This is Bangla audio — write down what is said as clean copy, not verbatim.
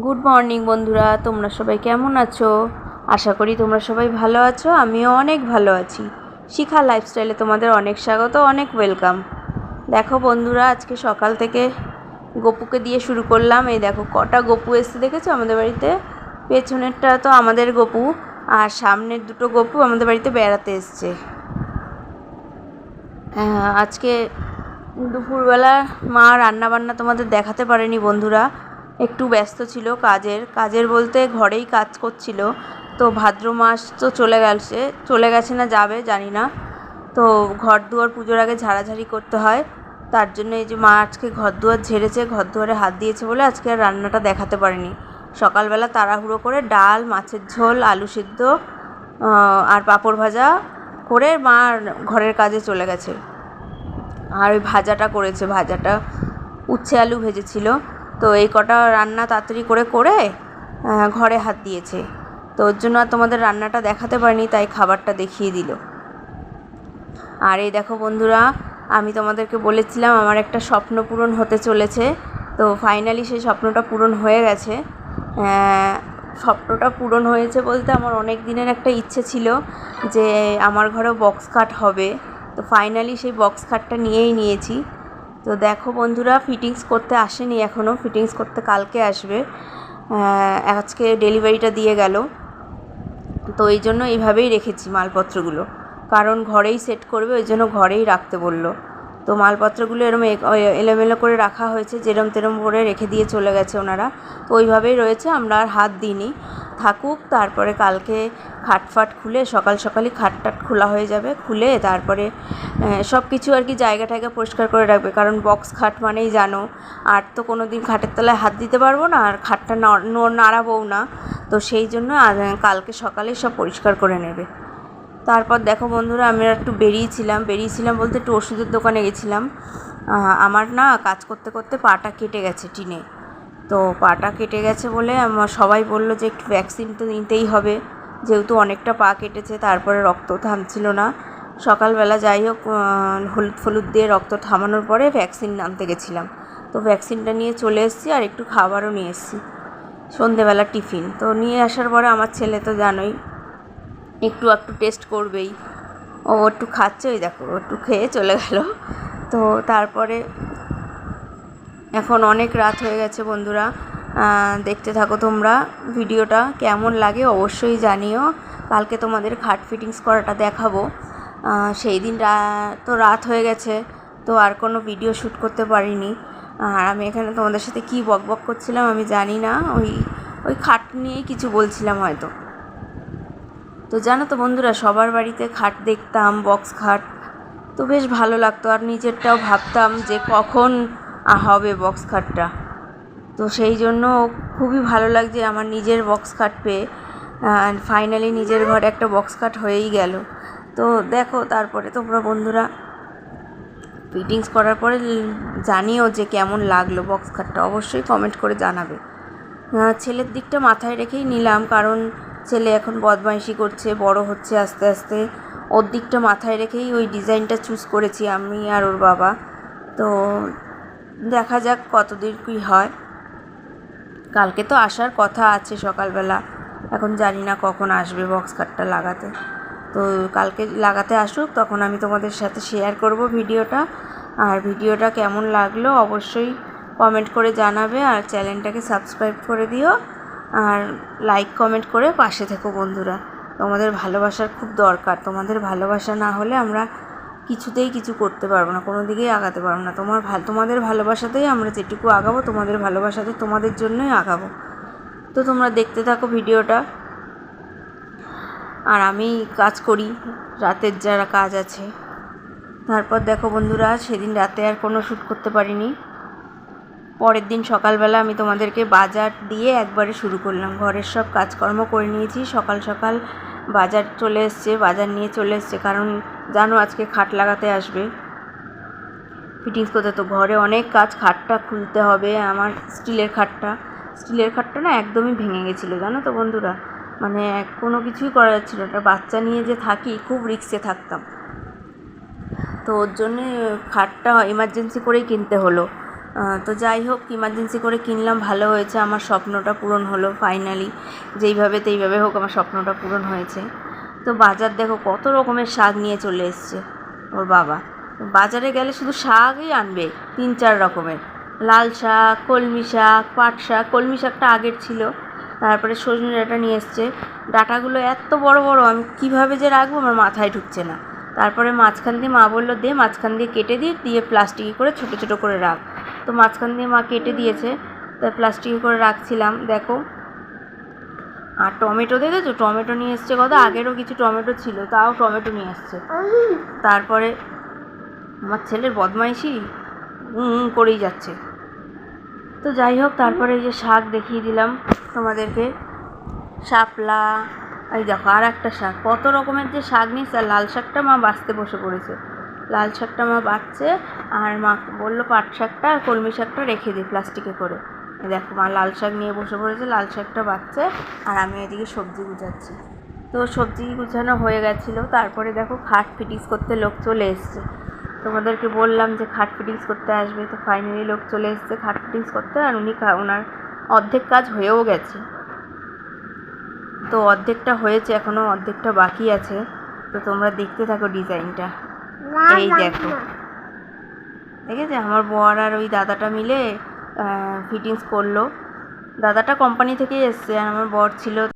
গুড মর্নিং বন্ধুরা, তোমরা সবাই কেমন আছো? আশা করি তোমরা সবাই ভালো আছো। আমিও অনেক ভালো আছি। শিখা লাইফস্টাইলে তোমাদের অনেক স্বাগত, অনেক ওয়েলকাম। দেখো বন্ধুরা, আজকে সকাল থেকে গপুকে দিয়ে শুরু করলাম। এই দেখো কটা গপু এসছে, দেখেছো আমাদের বাড়িতে? পেছনেরটা তো আমাদের গপু, আর সামনের দুটো গপু আমাদের বাড়িতে বেড়াতে এসছে। আজকে দুপুরবেলা মা রান্নাবান্না তোমাদের দেখাতে পারেনি বন্ধুরা, একটু ব্যস্ত ছিল কাজের বলতে ঘরেই কাজ করছিল। তো ভাদ্র মাস তো চলে গেছে না যাবে জানি না। তো ঘর দুয়ার পুজোর আগে ঝাড়াঝাড়ি করতে হয়, তার জন্য এই যে মা আজকে ঘর দুয়ার ঝেড়েছে, ঘর দুয়ারে হাত দিয়েছে বলে আজকে আর রান্নাটা দেখাতে পারেনি। সকালবেলা তাড়াহুড়ো করে ডাল, মাছের ঝোল, আলু সিদ্ধ আর পাঁপড় ভাজা করে মা ঘরের কাজে চলে গেছে। আর ওই ভাজাটা করেছে, ভাজাটা উচ্ছে আলু ভেজেছিল। তো এই কটা রান্না তাড়াতাড়ি করে ঘরে হাত দিয়েছে। তো ওর জন্য আর তোমাদের রান্নাটা দেখাতে পারিনি, তাই খাবারটা দেখিয়ে দিল। আর এই দেখো বন্ধুরা, আমি তোমাদেরকে বলেছিলাম আমার একটা স্বপ্ন পূরণ হতে চলেছে। তো ফাইনালি সেই স্বপ্নটা পূরণ হয়ে গেছে। স্বপ্নটা পূরণ হয়েছে বলতে আমার অনেক দিনের একটা ইচ্ছে ছিল যে আমার ঘরেও বক্স খাট হবে। তো ফাইনালি সেই বক্স খাটটা নিয়েই নিয়েছি। তো দেখো বন্ধুরা, ফিটিংস করতে আসেনি এখনও, ফিটিংস করতে কালকে আসবে। আজকে ডেলিভারিটা দিয়ে গেল। তো এই জন্য এইভাবেই রেখেছি মালপত্রগুলো, কারণ ঘরেই সেট করবে, ওই জন্য ঘরেই রাখতে বললো। তো মালপত্রগুলো এরম এলোমেলো করে রাখা হয়েছে, যেরম তেরম করে রেখে দিয়ে চলে গেছে ওনারা। তো ওইভাবেই রয়েছে, আমরা আর হাত দিইনি, থাকুক। তারপরে কালকে খাটফাট খুলে সকালই খাটটাট খোলা হয়ে যাবে, খুলে তারপরে সব কিছু আর কি জায়গা পরিষ্কার করে রাখবে। কারণ বক্স খাট মানেই জানো, আর তো কোনো দিন খাটের তলায় হাত দিতে পারবো না, আর খাটটা নাড়াবোও না। তো সেই জন্য কালকে সকালেই সব পরিষ্কার করে নেবে। তারপর দেখো বন্ধুরা, আমরা একটু বেরিয়েছিলাম বলতে একটু ওষুধের দোকানে গেছিলাম। আমার না কাজ করতে করতে পাটা কেটে গেছে টিনে। তো পাটা কেটে গেছে বলে আমার সবাই বললো যে একটু ভ্যাকসিন তো নিতেই হবে, যেহেতু অনেকটা পা কেটেছে, তারপরে রক্ত থামছিল না। সকালবেলা যাই হোক হলুদ দিয়ে রক্ত থামানোর পরে ভ্যাকসিন আনতে গেছিলাম। তো ভ্যাকসিনটা নিয়ে চলে এসেছি, আর একটু খাবারও নিয়ে এসেছি, সন্ধেবেলা টিফিন। তো নিয়ে আসার পরে আমার ছেলে তো জানোই একটু টেস্ট করবেই, ও একটু খাচ্ছে, ওই দেখো একটু খেয়ে চলে গেল। তো তারপরে এখন অনেক রাত হয়ে গেছে বন্ধুরা, দেখতে থাকো তোমরা ভিডিওটা, কেমন লাগে অবশ্যই জানিও। কালকে তোমাদের খাট ফিটিংস করাটা দেখাবো। সেই দিন তো রাত হয়ে গেছে, তো আর কোনো ভিডিও শ্যুট করতে পারিনি। আর আমি এখানে তোমাদের সাথে কী বকবক করছিলাম আমি জানি না, ওই খাট নিয়েই কিছু বলছিলাম হয়তো। তো জানো তো বন্ধুরা, সবার বাড়িতে খাট দেখতাম, বক্স খাট, তো বেশ ভালো লাগতো, আর নিজেরটাও ভাবতাম যে কখন হবে বক্স খাটটা। তো সেই জন্য খুবই ভালো লাগছে আমার নিজের বক্স খাট পেয়ে। ফাইনালি নিজের ঘরে একটা বক্স খাট হয়েই গেল। তো দেখো তারপরে তোমরা বন্ধুরা ফিটিংস করার পরে জানিও যে কেমন লাগলো বক্স খাটটা, অবশ্যই কমেন্ট করে জানাবে। ছেলের দিকটা মাথায় রেখেই নিলাম, কারণ ছেলে এখন বদমাইশি করছে, বড় হচ্ছে আস্তে আস্তে, ওর দিকটা মাথায় রেখেই ওই ডিজাইনটা চুজ করেছি আমি আর ওর বাবা। তো দেখা যাক কতদূর কী হয়। কালকে তো আসার কথা আছে সকালবেলা, এখন জানি না কখন আসবে বক্স খাটটা লাগাতে। তো কালকে লাগাতে আসুক, তখন আমি তোমাদের সাথে শেয়ার করব ভিডিওটা। আর ভিডিওটা কেমন লাগলো অবশ্যই কমেন্ট করে জানাবে, আর চ্যানেলটাকে সাবস্ক্রাইব করে দিও, আর লাইক কমেন্ট করে পাশে থেকো বন্ধুরা। তোমাদের ভালোবাসার খুব দরকার, তোমাদের ভালোবাসা না হলে আমরা কিছুতেই কিছু করতে পারবো না, কোনো দিকেই আগাতে পারবো না। তোমাদের ভালোবাসাতেই আমরা যেটুকু আগাবো, তোমাদের ভালোবাসাতে তোমাদের জন্যই আগাবো। তো তোমরা দেখতে থাকো ভিডিওটা, আর আমি কাজ করি, রাতের যারা কাজ আছে। তারপর দেখো বন্ধুরা, সেদিন রাতে আর কোনো শ্যুট করতে পারিনি। পরের দিন সকালবেলা আমি তোমাদেরকে বাজার দিয়ে একবারে শুরু করলাম, ঘরের সব কাজকর্ম করে নিয়েছি। সকাল বাজার নিয়ে চলে এসছে, কারণ জানো আজকে খাট লাগাতে আসবে, ফিটিংস করতে। তো ঘরে অনেক কাজ, খাটটা খুলতে হবে আমার, স্টিলের খাটটা না একদমই ভেঙে গেছিলো জানো তো বন্ধুরা, মানে কোনো কিছুই করা যাচ্ছিলো না। বাচ্চা নিয়ে যে থাকি, খুব রিস্কে থাকতাম, তো ওর জন্যে খাটটা এমার্জেন্সি করেই কিনতে হলো। তো যাই হোক, ইমার্জেন্সি করে কিনলাম, ভালো হয়েছে, আমার স্বপ্নটা পূরণ হলো ফাইনালি। যেইভাবে তেইভাবে হোক আমার স্বপ্নটা পূরণ হয়েছে। তো বাজার দেখো কত রকমের শাক নিয়ে চলে এসছে ওর বাবা। বাজারে গেলে শুধু শাকই আনবে 3-4 রকমের, লাল শাক, কলমি শাক, পাট শাক। কলমি শাকটা আগের ছিল। তারপরে সজনে ডাঁটা নিয়ে এসছে। ডাঁটাগুলো এত বড় বড়, আমি কীভাবে যে রাখবো আমার মাথায় ঢুকছে না। তারপরে মাঝখান দিয়ে মা বললো দে, মাঝখান দিয়ে কেটে দিয়ে প্লাস্টিকে করে ছোটো ছোটো করে রাখ। তো মাঝখান দিয়ে মা কেটে দিয়েছে, তাই প্লাস্টিকে করে রাখছিলাম। দেখো, আর টমেটো দেখেছো, টমেটো নিয়ে এসছে কত, আগেরও কিছু টমেটো ছিল, তাও টমেটো নিয়ে এসছে। তারপরে আমার ছেলের বদমাইশি করেই যাচ্ছে। তো যাই হোক, তারপরে এই যে শাক দেখিয়ে দিলাম তোমাদেরকে, শাপলা। এই দেখো আর একটা শাক, কত রকমের যে শাক নিয়েছে। আর লাল শাকটা মা বাছতে বসে পড়েছে, লাল শাকটা মা বাছছে। আর মা বললো পাট শাকটা আর কলমি শাকটা রেখে দিই প্লাস্টিকে করে। দেখো মা লাল শাক নিয়ে বসে পড়েছে, লাল শাকটা বাছছে, আর আমি এদিকে সবজি গুছাচ্ছি। তো সবজি গুছানো হয়ে গেছিলো। তারপরে দেখো খাট ফিটিংস করতে লোক চলে এসছে। তোমাদেরকে বললাম যে খাট ফিটিংস করতে আসবে, তো ফাইনালি লোক চলে এসছে খাট ফিটিংস করতে। আর ওনার অর্ধেক কাজ হয়েও গেছে। তো অর্ধেকটা হয়েছে, এখনও অর্ধেকটা বাকি আছে। তো তোমরা দেখতে থাকো ডিজাইনটা। এই দেখো, দেখেছে আমার বর আর ওই দাদাটা মিলে ফিটিংস করলো। দাদাটা কোম্পানি থেকে এসছে আর আমার বর ছিল